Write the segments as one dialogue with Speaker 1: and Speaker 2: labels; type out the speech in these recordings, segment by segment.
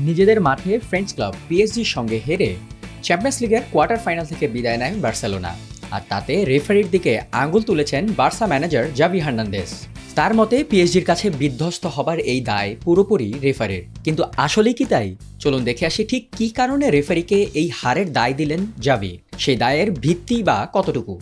Speaker 1: নিজেদের মাঠে French club পিএসজির সঙ্গে হেরে চ্যাম্পিয়ন্স লিগের কোয়ার্টার ফাইনাল থেকে বিদায় নেয় বার্সেলোনা। আর তাতে রেফারির দিকে আঙুল তুলেছেন বার্সা ম্যানেজার জাভি হার্নান্দেজ। তার মতে পিএসজির কাছে বিধ্বস্ত হবার এই দায় পুরোপুরি রেফারির। কিন্তু আসলেই কি তাই? চলুন দেখে আসি ঠিক কী কারণে রেফারিকে এই হারের দায় দিলেন জাভি। সেই দায়ের ভিত্তি বা কতটুকু।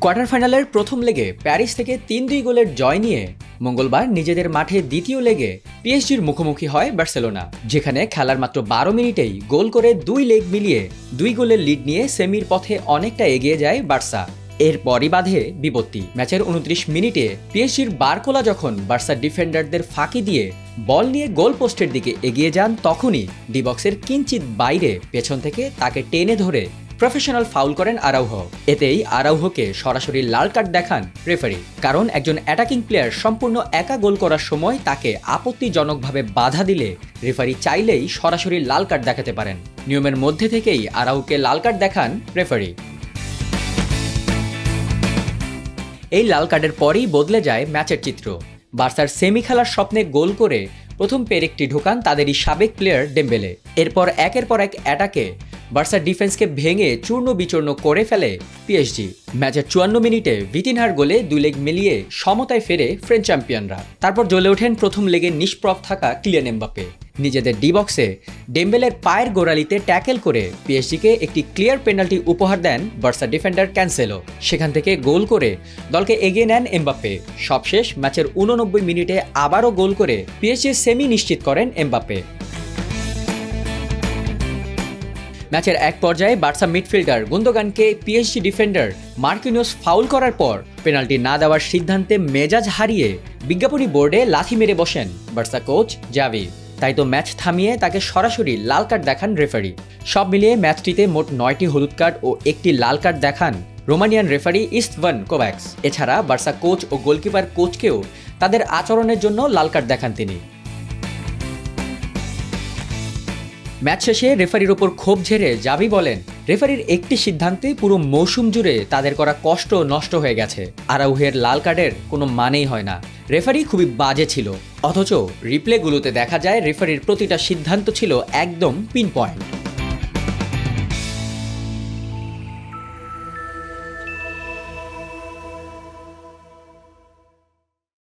Speaker 1: কোয়ার্টার ফাইনালের প্রথম লেগে প্যারিস থেকে ৩-২ গোলের জয় নিয়ে মঙ্গলবার নিজেদের মাঠে দ্বিতীয় লেগে পিএসজির মুখোমুখি হয় বার্সেলোনা, যেখানে খেলার মাত্র ১২ মিনিটেই গোল করে ২ লেগ মিলিয়ে ২ গোলের লিড নিয়ে সেমির পথে অনেকটা এগিয়ে যায় বার্সা। এরপরই বাধে বিপত্তি। ম্যাচের ২৯ মিনিটে পিএসজির বারকোলা যখন বার্সা ডিফেন্ডারদের ফাঁকি দিয়ে বল নিয়ে গোল পোস্টের দিকে এগিয়ে যান, তখনই ডি বক্সের কিঞ্চিত বাইরে পেছন থেকে তাকে টেনে ধরে প্রফেশনাল ফাউল করেন আরাউহো। এতেই আরাউহোকে সরাসরি লাল কার্ড দেখান রেফারি, কারণ একজন অ্যাটাকিং প্লেয়ার সম্পূর্ণ একা গোল করার সময় তাকে আপত্তিজনকভাবে বাধা দিলে রেফারি চাইলেই সরাসরি লাল কার্ড দেখাতে পারেন। নিয়মের মধ্যে থেকেই আরাউহোকে লাল কার্ড দেখান রেফারি। এই লাল কার্ডের পরেই বদলে যায় ম্যাচের চিত্র। বার্সার সেমি খেলার স্বপ্নে গোল করে প্রথম পেরেকটি ঢোকান তাদেরই সাবেক প্লেয়ার ডেম্বেলে। এরপর একের পর এক অ্যাটাকে বার্সার ডিফেন্সকে ভেঙে চূর্ণ বিচূর্ণ করে ফেলে পিএসজি। ম্যাচের ৫৪ মিনিটে ভিতিনহার গোলে ২ লেগ মিলিয়ে সমতায় ফেরে ফ্রেঞ্চ চ্যাম্পিয়নরা। তারপর জ্বলে ওঠেন প্রথম লেগে নিষ্প্রভ থাকা কিলিয়ান এমবাপ্পে। নিজেদের ডি বক্সে ডেম্বেলের পায়ের গোড়ালিতে ট্যাকেল করে পিএসজিকে একটি ক্লিয়ার পেনাল্টি উপহার দেন বার্সা ডিফেন্ডার ক্যান্সেলো। সেখান থেকে গোল করে দলকে এগিয়ে নেন এমবাপ্পে। সবশেষ ম্যাচের ৮৯ মিনিটে আবারও গোল করে পিএসজির সেমি নিশ্চিত করেন এমবাপ্পে। ম্যাচের এক পর্যায়ে বার্সা মিডফিল্ডার গুন্দোগানকে পিএসজি ডিফেন্ডার মার্কিনিওস ফাউল করার পর পেনাল্টি না দেওয়ার সিদ্ধান্তে মেজাজ হারিয়ে বিজ্ঞাপনী বোর্ডে লাথি মেরে বসেন বার্সা কোচ জাভি। তাই তো ম্যাচ থামিয়ে তাকে সরাসরি লাল কার্ড দেখান রেফারি। সব মিলিয়ে ম্যাচটিতে মোট ৯টি হলুদ কার্ড ও ১টি লাল কার্ড দেখান রোমানিয়ান রেফারি ইস্টভান কোভ্যাক্স। এছাড়া বার্সা কোচ ও গোলকিপার কোচকেও তাদের আচরণের জন্য লাল কার্ড দেখান তিনি। ম্যাচ শেষে রেফারির ওপর ক্ষোভ ঝেড়ে জাভি বলেন, রেফারির একটি সিদ্ধান্তে পুরো মৌসুম জুড়ে তাদের করা কষ্ট নষ্ট হয়ে গেছে। আরাউহের লাল কার্ডের কোনো মানেই হয় না। রেফারি খুবই বাজে ছিল, অথচ রিপ্লেগুলোতে দেখা যায় রেফারির প্রতিটা সিদ্ধান্ত ছিল একদম পিন পয়েন্ট।